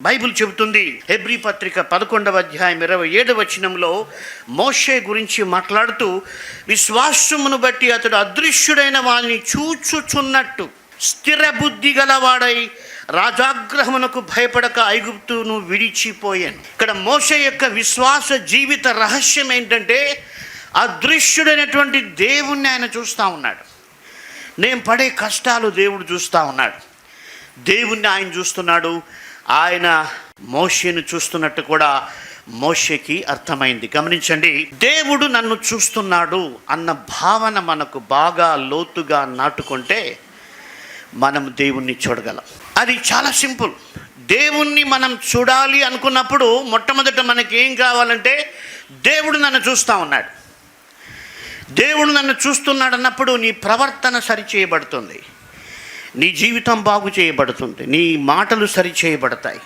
Bible చెబుతుంది, Hebrew పత్రిక 11వ అధ్యాయం 27వ వచనంలో మోషే గురించి మాట్లాడుతూ, విశ్వాసమును బట్టి అతడు అదృశ్యుడైన వాళ్ళని చూచుచున్నట్టు స్థిర బుద్ధి గలవాడై రాజాగ్రహమునకు భయపడక ఐగుప్తును విడిచిపోయాను. ఇక్కడ మోషే యొక్క విశ్వాస జీవిత రహస్యం ఏంటంటే, అదృశ్యుడైనటువంటి దేవుణ్ణి ఆయన చూస్తూ ఉన్నాడు. నేను పడే కష్టాలు దేవుడు చూస్తూ ఉన్నాడు. దేవుణ్ణి ఆయన చూస్తున్నాడు. ఆయన మోషేను చూస్తున్నట్టు కూడా మోషేకి అర్థమైంది. గమనించండి, దేవుడు నన్ను చూస్తున్నాడు అన్న భావన మనకు బాగా లోతుగా నాటుకుంటే మనం దేవుణ్ణి చూడగలం. అది చాలా సింపుల్. దేవుణ్ణి మనం చూడాలి అనుకున్నప్పుడు మొట్టమొదట మనకి ఏం కావాలంటే, దేవుడు నన్ను చూస్తూ ఉన్నాడు. దేవుడు నన్ను చూస్తున్నాడు అన్నప్పుడు నీ ప్రవర్తన సరిచేయబడుతుంది, నీ జీవితం బాగు చేయబడుతుంది, నీ మాటలు సరిచేయబడతాయి.